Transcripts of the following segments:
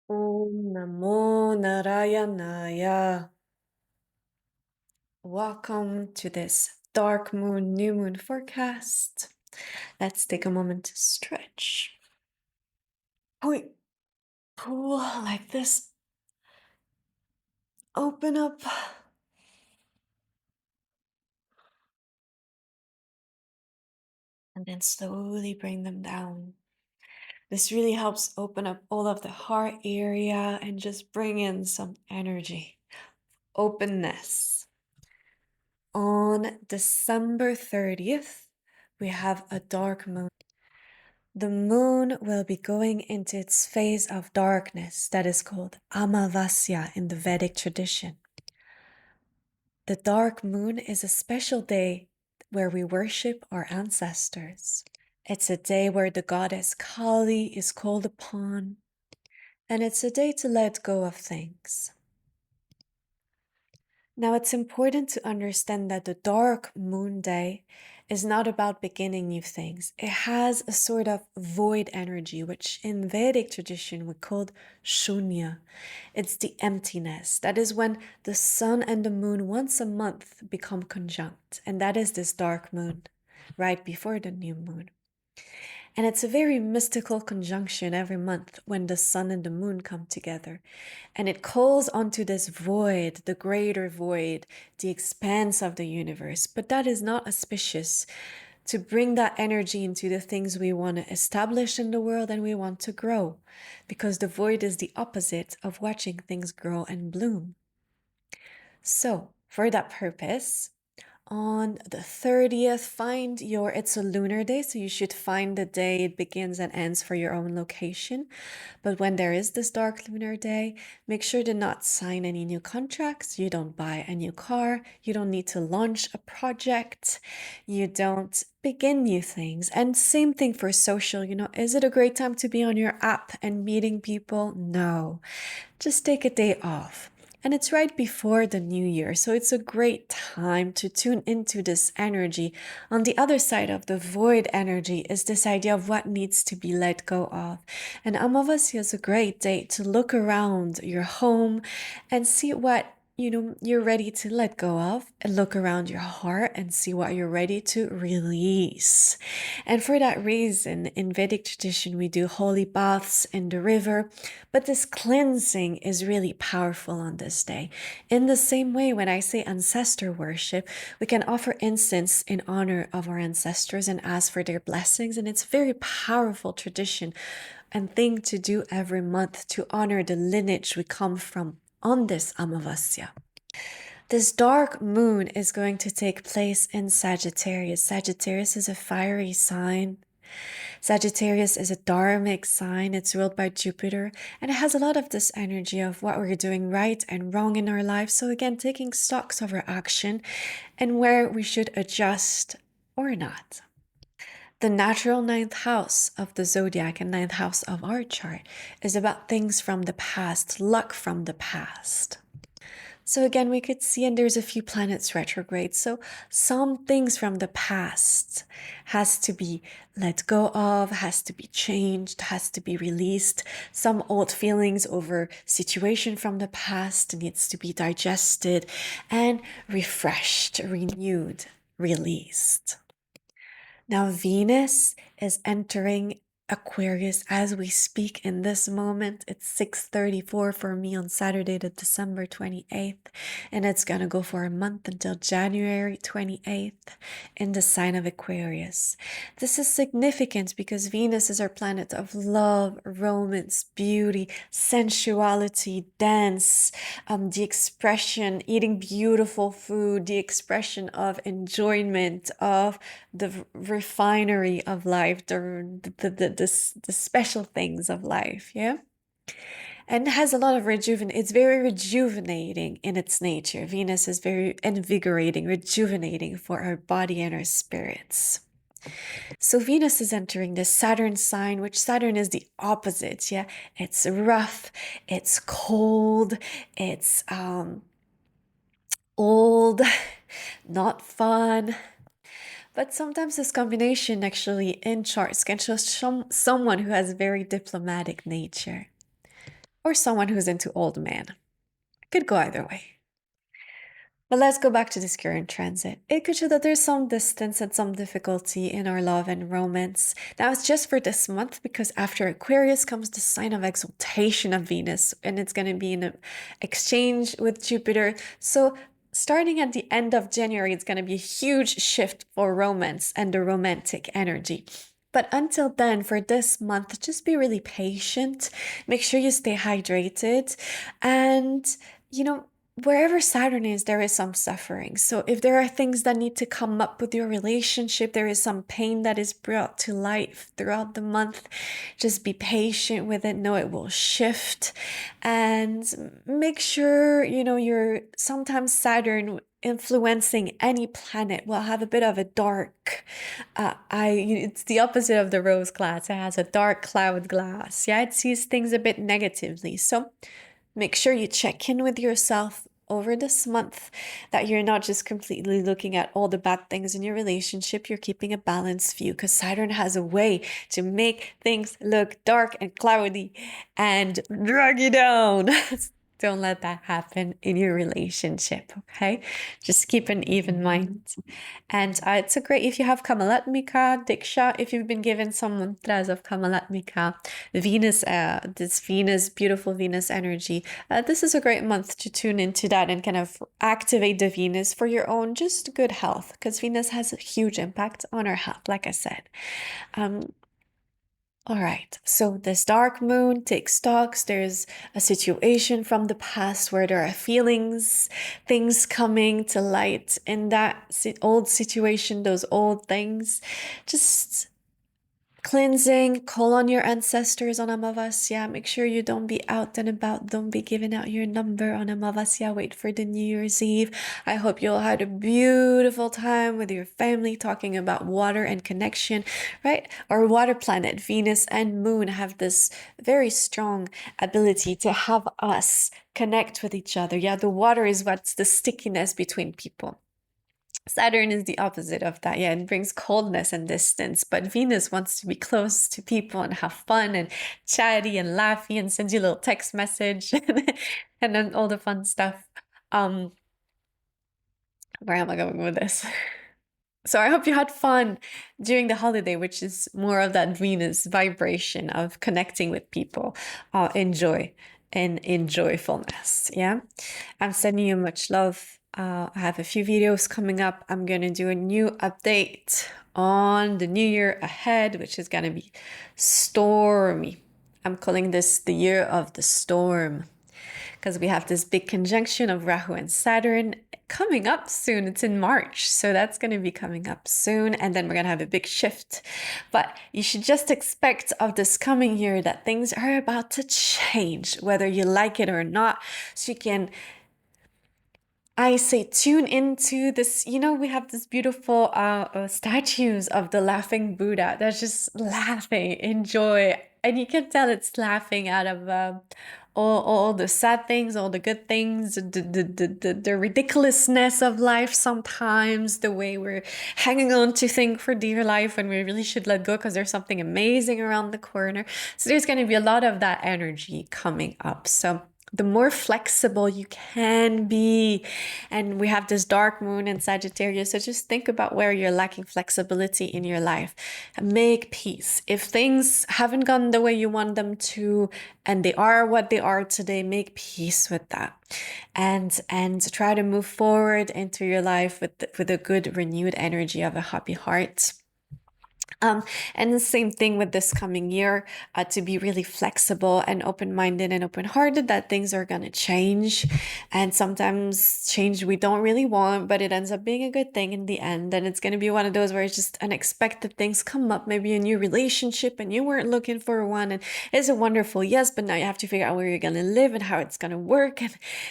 Om Namo Narayanaya. Welcome to this dark moon, new moon forecast. Let's take a moment to stretch. Pull like this. Open up. And then slowly bring them down. This really helps open up all of the heart area and just bring in some energy, openness. On December 30th, we have a dark moon. The moon will be going into its phase of darkness that is called Amavasya in the Vedic tradition. The dark moon is a special day where we worship our ancestors. It's a day where the goddess Kali is called upon, and it's a day to let go of things. Now, it's important to understand that the dark moon day is not about beginning new things. It has a sort of void energy, which in Vedic tradition we called shunya. It's the emptiness. That is when the sun and the moon once a month become conjunct, and that is this dark moon, right before the new moon. And it's a very mystical conjunction every month when the sun and the moon come together. And it calls onto this void, the greater void, the expanse of the universe. But that is not auspicious to bring that energy into the things we want to establish in the world and we want to grow. Because the void is the opposite of watching things grow and bloom. So, for that purpose, on the 30th, it's a lunar day, so you should find the day it begins and ends for your own location. But when there is this dark lunar day, make sure to not sign any new contracts. You don't buy a new car. You don't need to launch a project. You don't begin new things. And same thing for social. Is it a great time to be on your app and meeting people? No. Just take a day off. And it's right before the new year, so it's a great time to tune into this energy. On the other side of the void energy is this idea of what needs to be let go of. And Amavasya is a great day to look around your home and see what you're ready to let go of, and look around your heart and see what you're ready to release. And for that reason, in Vedic tradition, we do holy baths in the river, but this cleansing is really powerful on this day. In the same way, when I say ancestor worship, we can offer incense in honor of our ancestors and ask for their blessings, and it's a very powerful tradition and thing to do every month to honor the lineage we come from on this Amavasya. This dark moon is going to take place in Sagittarius. Sagittarius is a fiery sign. Sagittarius is a dharmic sign. It's ruled by Jupiter, and it has a lot of this energy of what we're doing right and wrong in our lives. So again, taking stocks of our action and where we should adjust or not. The natural ninth house of the zodiac and ninth house of our chart is about things from the past, luck from the past. So again, we could see, and there's a few planets retrograde. So some things from the past has to be let go of, has to be changed, has to be released. Some old feelings over situation from the past needs to be digested and refreshed, renewed, released. Now, Venus is entering Aquarius as we speak in this moment. It's 6:34 for me on Saturday, the December 28th, and it's gonna go for a month until January 28th in the sign of Aquarius. This is significant because Venus is our planet of love, romance, beauty, sensuality, dance, the expression, eating beautiful food, the expression of enjoyment, of the refinery of life, the special things of life, yeah? And it has a lot of it's very rejuvenating in its nature. Venus is very invigorating, rejuvenating for our body and our spirits. So Venus is entering the Saturn sign, which Saturn is the opposite, yeah? It's rough, it's cold, it's old, not fun. But sometimes this combination actually in charts can show someone who has a very diplomatic nature. or someone who's into old man. Could go either way. But let's go back to this current transit. It could show that there's some distance and some difficulty in our love and romance. Now, it's just for this month because after Aquarius comes the sign of exaltation of Venus, and it's going to be in an exchange with Jupiter. So, starting at the end of January, it's going to be a huge shift for romance and the romantic energy. But until then, for this month, just be really patient. Make sure you stay hydrated. And, wherever Saturn is, there is some suffering. So if there are things that need to come up with your relationship, there is some pain that is brought to light throughout the month. Just be patient with it. Know it will shift. And make sure, you're sometimes Saturn influencing any planet will have a bit of a dark it's the opposite of the rose glass. It has a dark cloud glass. Yeah, it sees things a bit negatively. So make sure you check in with yourself over this month, that you're not just completely looking at all the bad things in your relationship. You're keeping a balanced view, because Saturn has a way to make things look dark and cloudy and drag you down. Don't let that happen in your relationship, okay? Just keep an even mind. And it's a great, if you have Kamalatmika, Diksha, if you've been given some mantras of Kamalatmika, Venus, this Venus, beautiful Venus energy, this is a great month to tune into that and kind of activate the Venus for your own just good health, because Venus has a huge impact on our health, like I said. All right, so this dark moon takes stocks. There's a situation from the past where there are feelings, things coming to light in that old situation, those old things. Just cleansing, call on your ancestors on Amavasya. Make sure you don't be out and about. Don't be giving out your number on Amavasya. Wait for the New Year's Eve. I hope you all had a beautiful time with your family talking about water and connection, right? Our water planet, Venus and Moon, have this very strong ability to have us connect with each other. Yeah, the water is what's the stickiness between people. Saturn is the opposite of that. Yeah, it brings coldness and distance, but Venus wants to be close to people and have fun and chatty and laughy and send you a little text message and then all the fun stuff. Where am I going with this? So I hope you had fun during the holiday, which is more of that Venus vibration of connecting with people. Enjoy and enjoyfulness. Yeah, I'm sending you much love. I have a few videos coming up. I'm going to do a new update on the new year ahead, which is going to be stormy. I'm calling this the year of the storm, because we have this big conjunction of Rahu and Saturn coming up soon. It's in March, so that's going to be coming up soon, and then we're going to have a big shift. But you should just expect of this coming year that things are about to change, whether you like it or not. So you can, I say, tune into this. We have this beautiful statues of the laughing Buddha that's just laughing, enjoy. And you can tell it's laughing out of all the sad things, all the good things, the ridiculousness of life sometimes, the way we're hanging on to things for dear life when we really should let go because there's something amazing around the corner. So there's going to be a lot of that energy coming up. So the more flexible you can be. And we have this dark moon in Sagittarius, so just think about where you're lacking flexibility in your life. Make peace. If things haven't gone the way you want them to, and they are what they are today, make peace with that. And try to move forward into your life with a good renewed energy of a happy heart. And the same thing with this coming year, to be really flexible and open-minded and open-hearted, that things are going to change. And sometimes change we don't really want, but it ends up being a good thing in the end. And it's going to be one of those where it's just unexpected things come up, maybe a new relationship and you weren't looking for one. And it's a wonderful yes, but now you have to figure out where you're going to live and how it's going to work.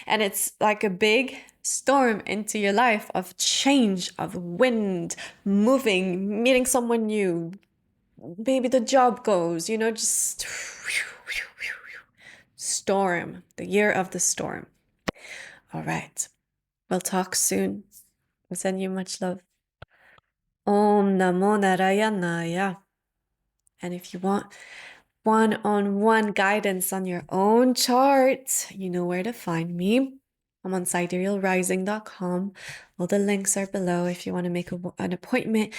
And it's like a big storm into your life of change, of wind, moving, meeting someone new. Maybe the job goes, just storm, the year of the storm. All right. We'll talk soon. I send you much love. Om Namo Narayanaya. And if you want, one-on-one guidance on your own chart, you know where to find me. I'm on siderealrising.com. All the links are below if you want to make an appointment.